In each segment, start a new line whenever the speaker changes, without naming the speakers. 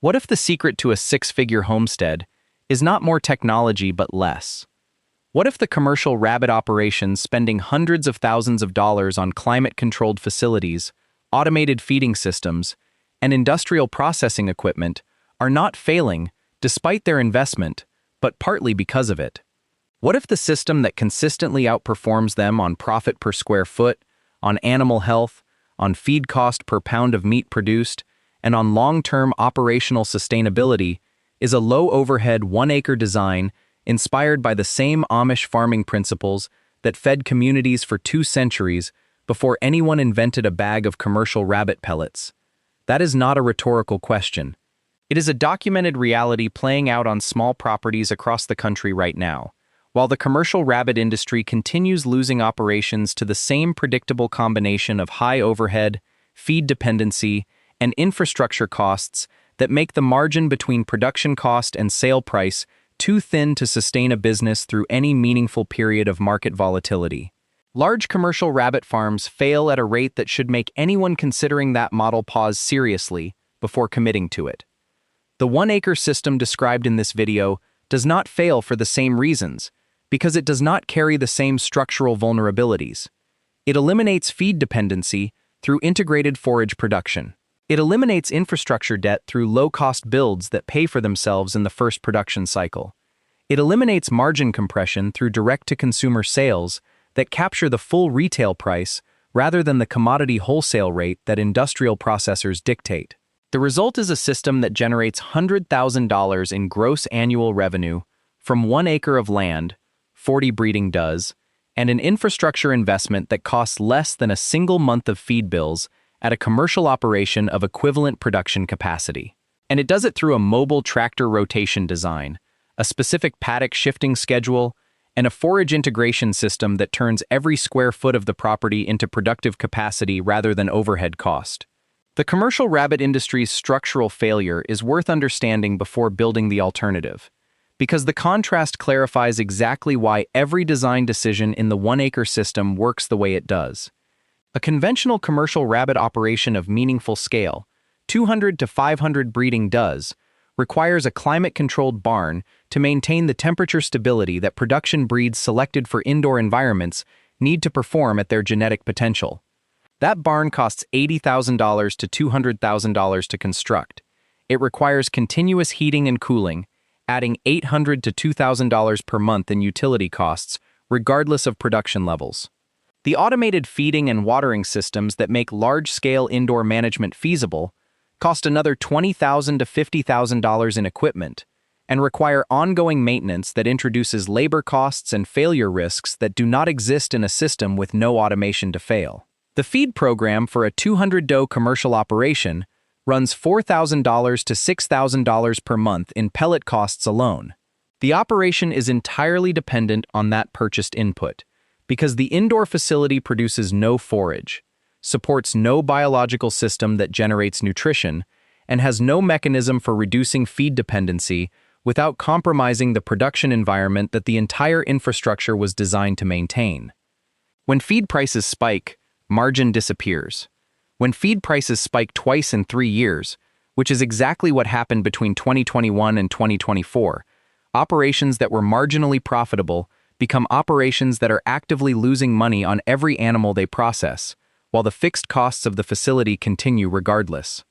What if the secret to a six-figure homestead is not more technology but less? What if the commercial rabbit operations spending hundreds of thousands of dollars on climate-controlled facilities, automated feeding systems, and industrial processing equipment are not failing despite their investment, but partly because of it? What if the system that consistently outperforms them on profit per square foot, on animal health, on feed cost per pound of meat produced, and on long-term operational sustainability is a low-overhead 1-acre design inspired by the same Amish farming principles that fed communities for 2 centuries before anyone invented a bag of commercial rabbit pellets? That is not a rhetorical question. It is a documented reality playing out on small properties across the country right now, while the commercial rabbit industry continues losing operations to the same predictable combination of high overhead, feed dependency, and infrastructure costs that make the margin between production cost and sale price too thin to sustain a business through any meaningful period of market volatility. Large commercial rabbit farms fail at a rate that should make anyone considering that model pause seriously before committing to it. The 1-acre system described in this video does not fail for the same reasons, because it does not carry the same structural vulnerabilities. It eliminates feed dependency through integrated forage production. It eliminates infrastructure debt through low-cost builds that pay for themselves in the first production cycle. It eliminates margin compression through direct-to-consumer sales that capture the full retail price rather than the commodity wholesale rate that industrial processors dictate. The result is a system that generates $100,000 in gross annual revenue from 1 acre of land, 40 breeding does, and an infrastructure investment that costs less than a single month of feed bills at a commercial operation of equivalent production capacity. And it does it through a mobile tractor rotation design, a specific paddock shifting schedule, and a forage integration system that turns every square foot of the property into productive capacity rather than overhead cost. The commercial rabbit industry's structural failure is worth understanding before building the alternative, because the contrast clarifies exactly why every design decision in the 1-acre system works the way it does. A conventional commercial rabbit operation of meaningful scale, 200 to 500 breeding does, requires a climate-controlled barn to maintain the temperature stability that production breeds selected for indoor environments need to perform at their genetic potential. That barn costs $80,000 to $200,000 to construct. It requires continuous heating and cooling, adding $800 to $2,000 per month in utility costs, regardless of production levels. The automated feeding and watering systems that make large-scale indoor management feasible cost another $20,000 to $50,000 in equipment and require ongoing maintenance that introduces labor costs and failure risks that do not exist in a system with no automation to fail. The feed program for a 200-doe commercial operation runs $4,000 to $6,000 per month in pellet costs alone. The operation is entirely dependent on that purchased input, because the indoor facility produces no forage, supports no biological system that generates nutrition, and has no mechanism for reducing feed dependency without compromising the production environment that the entire infrastructure was designed to maintain. When feed prices spike, margin disappears. When feed prices spike twice in 3 years, which is exactly what happened between 2021 and 2024, operations that were marginally profitable become operations that are actively losing money on every animal they process, while the fixed costs of the facility continue regardless.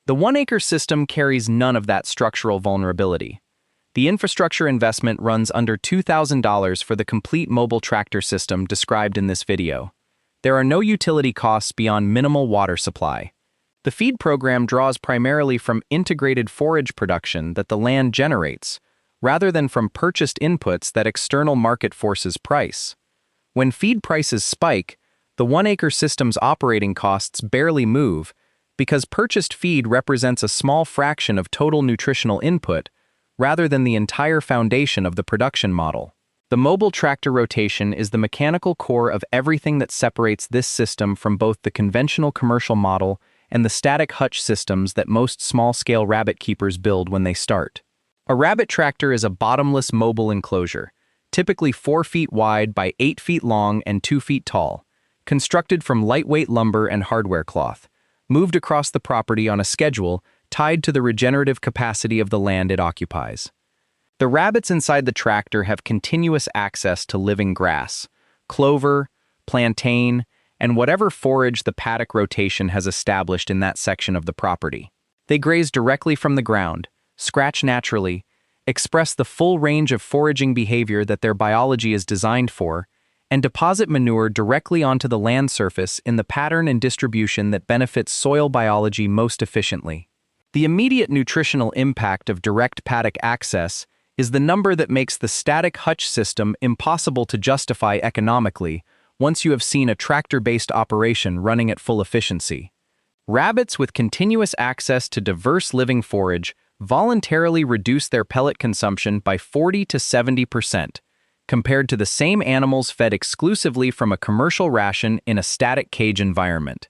The 1-acre system carries none of that structural vulnerability. The infrastructure investment runs under $2,000 for the complete mobile tractor system described in this video. There are no utility costs beyond minimal water supply. The feed program draws primarily from integrated forage production that the land generates, rather than from purchased inputs that external market forces price. When feed prices spike, the 1-acre system's operating costs barely move because purchased feed represents a small fraction of total nutritional input rather than the entire foundation of the production model. The mobile tractor rotation is the mechanical core of everything that separates this system from both the conventional commercial model and the static hutch systems that most small-scale rabbit keepers build when they start. A rabbit tractor is a bottomless mobile enclosure, typically 4 feet wide by 8 feet long and 2 feet tall, constructed from lightweight lumber and hardware cloth, moved across the property on a schedule tied to the regenerative capacity of the land it occupies. The rabbits inside the tractor have continuous access to living grass, clover, plantain, and whatever forage the paddock rotation has established in that section of the property. They graze directly from the ground, scratch naturally, express the full range of foraging behavior that their biology is designed for, and deposit manure directly onto the land surface in the pattern and distribution that benefits soil biology most efficiently. The immediate nutritional impact of direct paddock access is the number that makes the static hutch system impossible to justify economically once you have seen a tractor-based operation running at full efficiency. Rabbits with continuous access to diverse living forage voluntarily reduce their pellet consumption by 40 to 70%, compared to the same animals fed exclusively from a commercial ration in a static cage environment.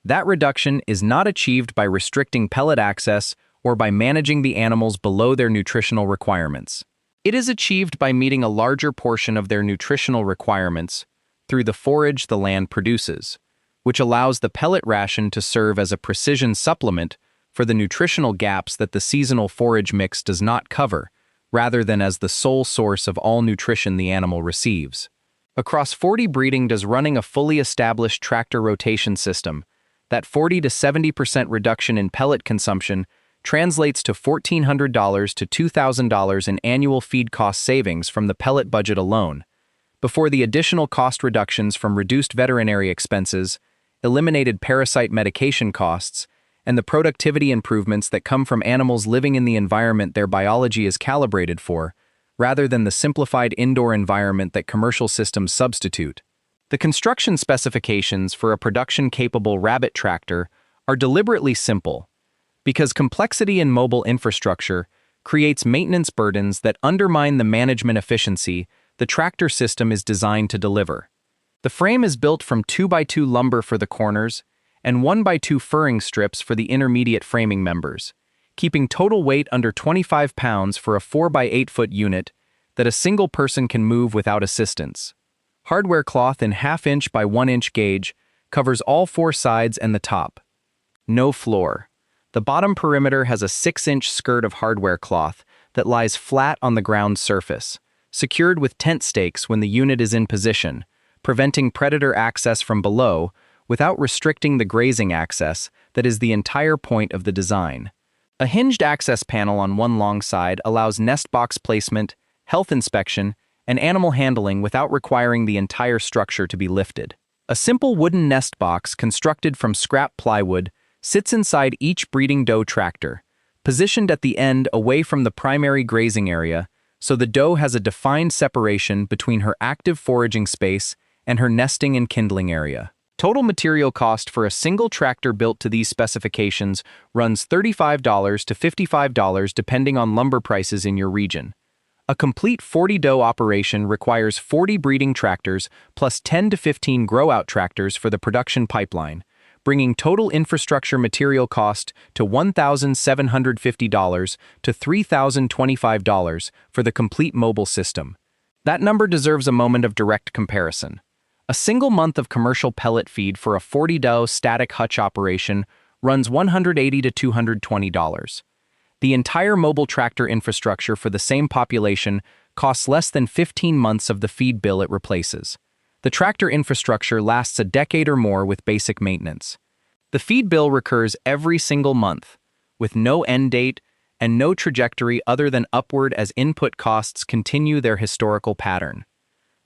That reduction is not achieved by restricting pellet access or by managing the animals below their nutritional requirements. It is achieved by meeting a larger portion of their nutritional requirements through the forage the land produces, which allows the pellet ration to serve as a precision supplement for the nutritional gaps that the seasonal forage mix does not cover, rather than as the sole source of all nutrition the animal receives. Across 40 breeding does running a fully established tractor rotation system, that 40 to 70% reduction in pellet consumption translates to $1,400 to $2,000 in annual feed cost savings from the pellet budget alone, before the additional cost reductions from reduced veterinary expenses, eliminated parasite medication costs, and the productivity improvements that come from animals living in the environment their biology is calibrated for, rather than the simplified indoor environment that commercial systems substitute. The construction specifications for a production-capable rabbit tractor are deliberately simple, because complexity in mobile infrastructure creates maintenance burdens that undermine the management efficiency the tractor system is designed to deliver. The frame is built from 2x2 lumber for the corners and 1x2 furring strips for the intermediate framing members, keeping total weight under 25 pounds for a 4x8-foot unit that a single person can move without assistance. Hardware cloth in 1/2 inch by 1 inch gauge covers all 4 sides and the top. No floor. The bottom perimeter has a 6-inch skirt of hardware cloth that lies flat on the ground surface, secured with tent stakes when the unit is in position, preventing predator access from below without restricting the grazing access that is the entire point of the design. A hinged access panel on one long side allows nest box placement, health inspection, and animal handling without requiring the entire structure to be lifted. A simple wooden nest box constructed from scrap plywood sits inside each breeding doe tractor, positioned at the end away from the primary grazing area, so the doe has a defined separation between her active foraging space and her nesting and kindling area. Total material cost for a single tractor built to these specifications runs $35 to $55 depending on lumber prices in your region. A complete 40 doe operation requires 40 breeding tractors plus 10 to 15 grow-out tractors for the production pipeline, bringing total infrastructure material cost to $1,750 to $3,025 for the complete mobile system. That number deserves a moment of direct comparison. A single month of commercial pellet feed for a 40 doe static hutch operation runs $180 to $220. The entire mobile tractor infrastructure for the same population costs less than 15 months of the feed bill it replaces. The tractor infrastructure lasts a decade or more with basic maintenance. The feed bill recurs every single month, with no end date and no trajectory other than upward as input costs continue their historical pattern.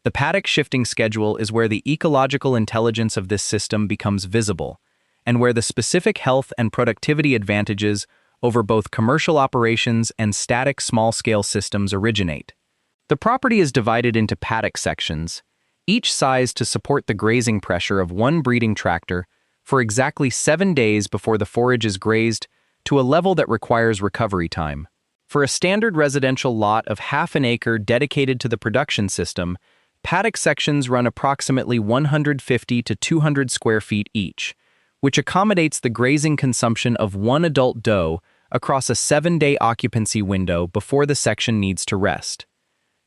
The paddock shifting schedule is where the ecological intelligence of this system becomes visible, and where the specific health and productivity advantages over both commercial operations and static small-scale systems originate. The property is divided into paddock sections, each sized to support the grazing pressure of one breeding tractor for exactly 7 days before the forage is grazed to a level that requires recovery time. For a standard residential lot of 1/2 acre dedicated to the production system, paddock sections run approximately 150 to 200 square feet each, which accommodates the grazing consumption of one adult doe across a 7-day occupancy window before the section needs to rest.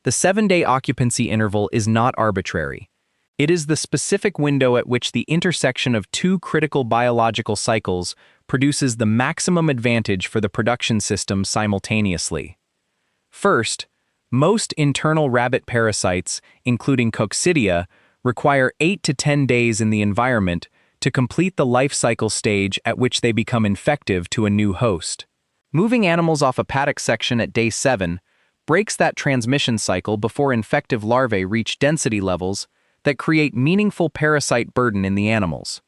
The 7-day occupancy interval is not arbitrary. It is the specific window at which the intersection of two critical biological cycles produces the maximum advantage for the production system simultaneously. First, most internal rabbit parasites, including coccidia, require 8 to 10 days in the environment to complete the life cycle stage at which they become infective to a new host. Moving animals off a paddock section at day 7 breaks that transmission cycle before infective larvae reach density levels that create meaningful parasite burden in the animals.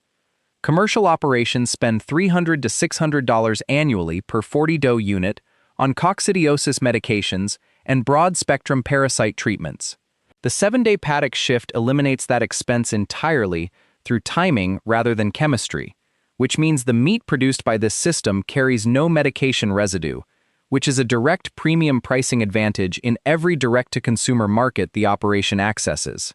Commercial operations spend $300 to $600 annually per 40 doe unit on coccidiosis medications and broad-spectrum parasite treatments. The 7-day paddock shift eliminates that expense entirely through timing rather than chemistry, which means the meat produced by this system carries no medication residue, which is a direct premium pricing advantage in every direct-to-consumer market the operation accesses.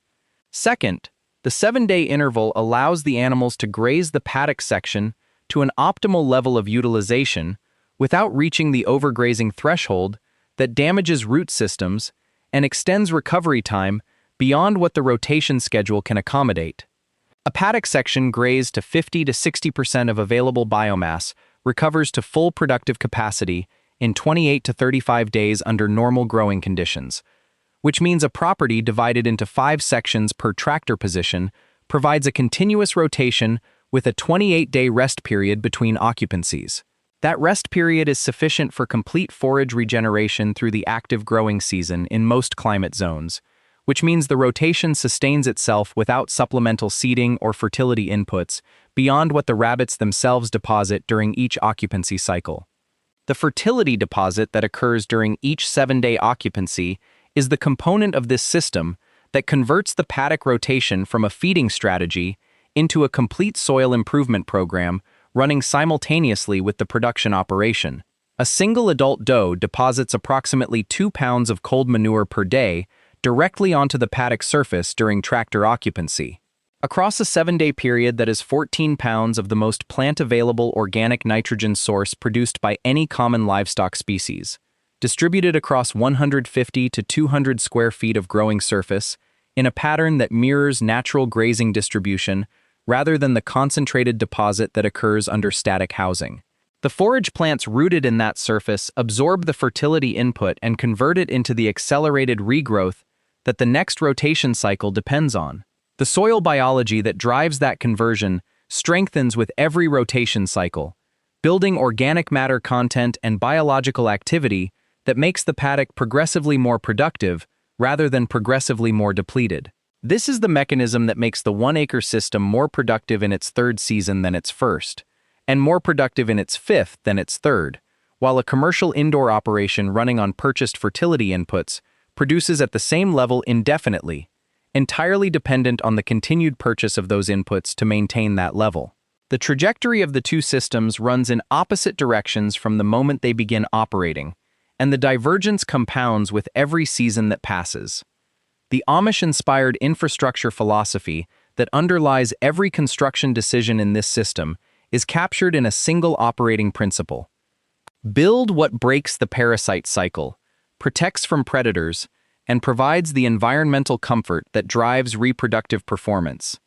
Second, the 7-day interval allows the animals to graze the paddock section to an optimal level of utilization without reaching the overgrazing threshold that damages root systems and extends recovery time beyond what the rotation schedule can accommodate. A paddock section grazed to 50 to 60% of available biomass recovers to full productive capacity in 28 to 35 days under normal growing conditions, which means a property divided into 5 sections per tractor position provides a continuous rotation with a 28-day rest period between occupancies. That rest period is sufficient for complete forage regeneration through the active growing season in most climate zones, which means the rotation sustains itself without supplemental seeding or fertility inputs beyond what the rabbits themselves deposit during each occupancy cycle. The fertility deposit that occurs during each 7-day occupancy is the component of this system that converts the paddock rotation from a feeding strategy into a complete soil improvement program running simultaneously with the production operation. A single adult doe deposits approximately 2 pounds of cold manure per day directly onto the paddock surface during tractor occupancy. Across a 7-day period, that is 14 pounds of the most plant-available organic nitrogen source produced by any common livestock species, distributed across 150 to 200 square feet of growing surface in a pattern that mirrors natural grazing distribution rather than the concentrated deposit that occurs under static housing. The forage plants rooted in that surface absorb the fertility input and convert it into the accelerated regrowth that the next rotation cycle depends on. The soil biology that drives that conversion strengthens with every rotation cycle, building organic matter content and biological activity that makes the paddock progressively more productive rather than progressively more depleted. This is the mechanism that makes the 1-acre system more productive in its 3rd season than its 1st, and more productive in its 5th than its 3rd, while a commercial indoor operation running on purchased fertility inputs produces at the same level indefinitely, entirely dependent on the continued purchase of those inputs to maintain that level. The trajectory of the two systems runs in opposite directions from the moment they begin operating, and the divergence compounds with every season that passes. The Amish-inspired infrastructure philosophy that underlies every construction decision in this system is captured in a single operating principle. Build what breaks the parasite cycle, protects from predators, and provides the environmental comfort that drives reproductive performance.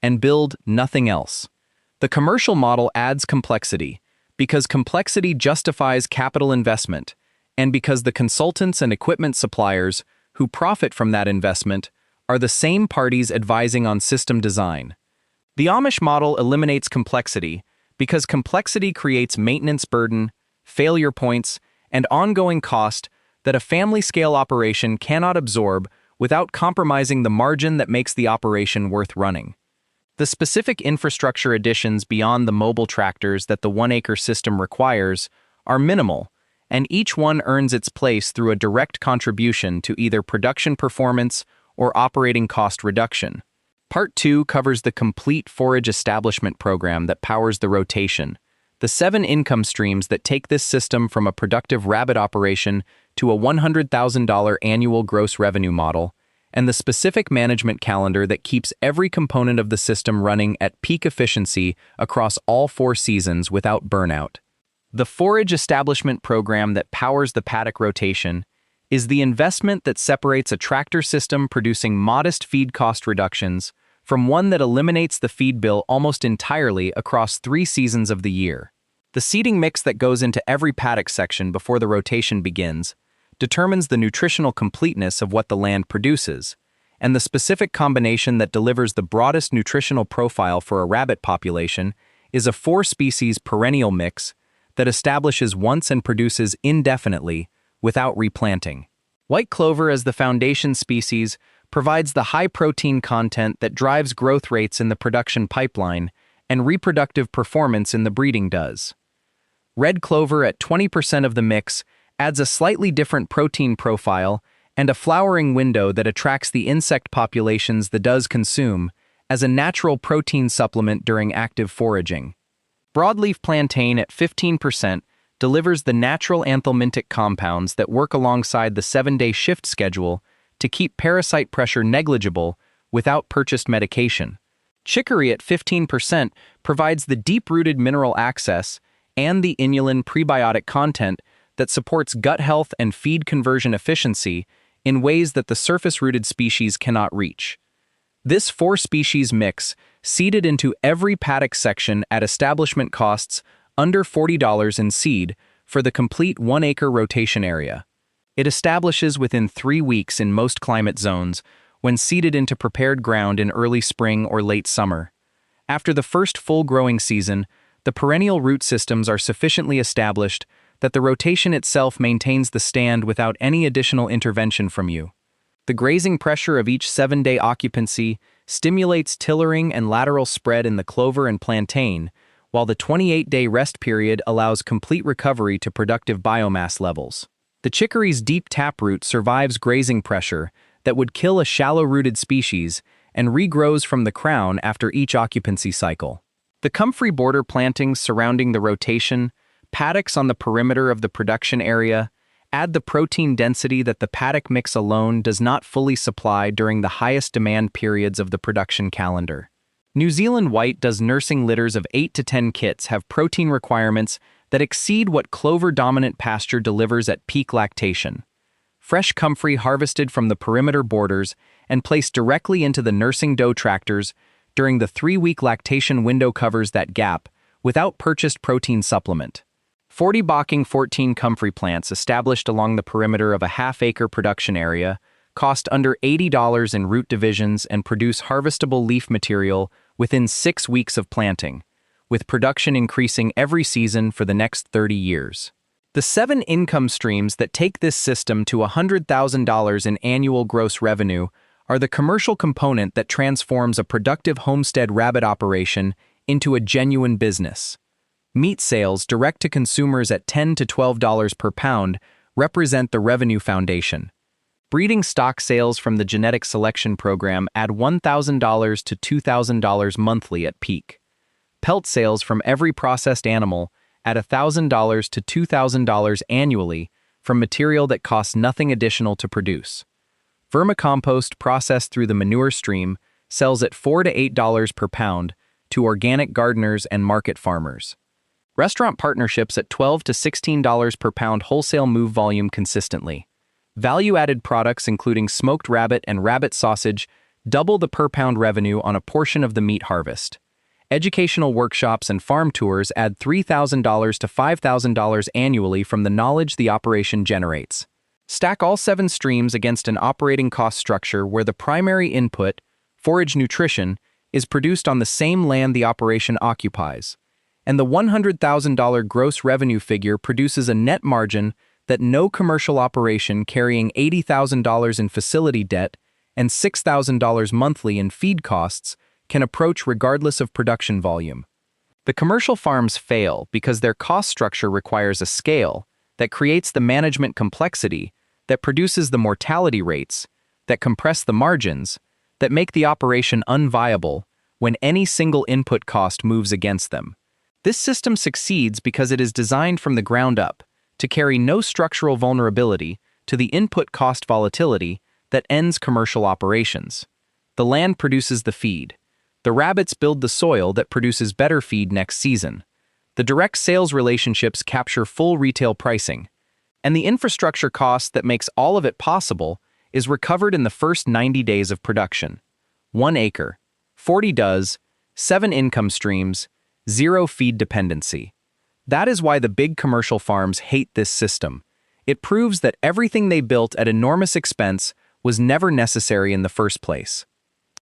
And build nothing else. The commercial model adds complexity, because complexity justifies capital investment, and because the consultants and equipment suppliers who profit from that investment are the same parties advising on system design. The Amish model eliminates complexity because complexity creates maintenance burden, failure points, and ongoing cost that a family-scale operation cannot absorb without compromising the margin that makes the operation worth running. The specific infrastructure additions beyond the mobile tractors that the 1-acre system requires are minimal, and each one earns its place through a direct contribution to either production performance or operating cost reduction. Part 2 covers the complete forage establishment program that powers the rotation, the 7 income streams that take this system from a productive rabbit operation to a $100,000 annual gross revenue model, and the specific management calendar that keeps every component of the system running at peak efficiency across all 4 seasons without burnout. The forage establishment program that powers the paddock rotation is the investment that separates a tractor system producing modest feed cost reductions from one that eliminates the feed bill almost entirely across 3 seasons of the year. The seeding mix that goes into every paddock section before the rotation begins determines the nutritional completeness of what the land produces, and the specific combination that delivers the broadest nutritional profile for a rabbit population is a 4-species perennial mix that establishes once and produces indefinitely without replanting. White clover as the foundation species provides the high-protein content that drives growth rates in the production pipeline and reproductive performance in the breeding does. Red clover at 20% of the mix adds a slightly different protein profile and a flowering window that attracts the insect populations the does consume as a natural protein supplement during active foraging. Broadleaf plantain at 15% delivers the natural anthelmintic compounds that work alongside the 7-day shift schedule to keep parasite pressure negligible without purchased medication. Chicory at 15% provides the deep-rooted mineral access and the inulin prebiotic content that supports gut health and feed conversion efficiency in ways that the surface-rooted species cannot reach. This 4-species mix seeded into every paddock section at establishment costs under $40 in seed for the complete 1-acre rotation area. It establishes within 3 weeks in most climate zones when seeded into prepared ground in early spring or late summer. After the first full growing season, the perennial root systems are sufficiently established that the rotation itself maintains the stand without any additional intervention from you. The grazing pressure of each 7-day occupancy stimulates tillering and lateral spread in the clover and plantain, while the 28-day rest period allows complete recovery to productive biomass levels. The chicory's deep taproot survives grazing pressure that would kill a shallow-rooted species and regrows from the crown after each occupancy cycle. The comfrey border plantings surrounding the rotation, paddocks on the perimeter of the production area, add the protein density that the paddock mix alone does not fully supply during the highest demand periods of the production calendar. New Zealand white does nursing litters of 8 to 10 kits have protein requirements that exceed what clover-dominant pasture delivers at peak lactation. Fresh comfrey harvested from the perimeter borders and placed directly into the nursing doe tractors during the 3-week lactation window covers that gap without purchased protein supplement. 40 Bocking 14 comfrey plants established along the perimeter of a half-acre production area cost under $80 in root divisions and produce harvestable leaf material within 6 weeks of planting, with production increasing every season for the next 30 years. The 7 income streams that take this system to $100,000 in annual gross revenue are the commercial component that transforms a productive homestead rabbit operation into a genuine business. Meat sales direct to consumers at $10 to $12 per pound represent the revenue foundation. Breeding stock sales from the genetic selection program add $1,000 to $2,000 monthly at peak. Pelt sales from every processed animal add $1,000 to $2,000 annually from material that costs nothing additional to produce. Vermicompost processed through the manure stream sells at $4 to $8 per pound to organic gardeners and market farmers. Restaurant partnerships at $12 to $16 per pound wholesale move volume consistently. Value-added products including smoked rabbit and rabbit sausage double the per-pound revenue on a portion of the meat harvest. Educational workshops and farm tours add $3,000 to $5,000 annually from the knowledge the operation generates. Stack all 7 streams against an operating cost structure where the primary input, forage nutrition, is produced on the same land the operation occupies, and the $100,000 gross revenue figure produces a net margin that no commercial operation carrying $80,000 in facility debt and $6,000 monthly in feed costs can approach regardless of production volume. The commercial farms fail because their cost structure requires a scale that creates the management complexity, that produces the mortality rates, that compress the margins, that make the operation unviable when any single input cost moves against them. This system succeeds because it is designed from the ground up to carry no structural vulnerability to the input cost volatility that ends commercial operations. The land produces the feed. The rabbits build the soil that produces better feed next season. The direct sales relationships capture full retail pricing. And the infrastructure cost that makes all of it possible is recovered in the first 90 days of production. 1 acre, 40 does, 7 income streams, 0 feed dependency. That is why the big commercial farms hate this system. It proves that everything they built at enormous expense was never necessary in the first place.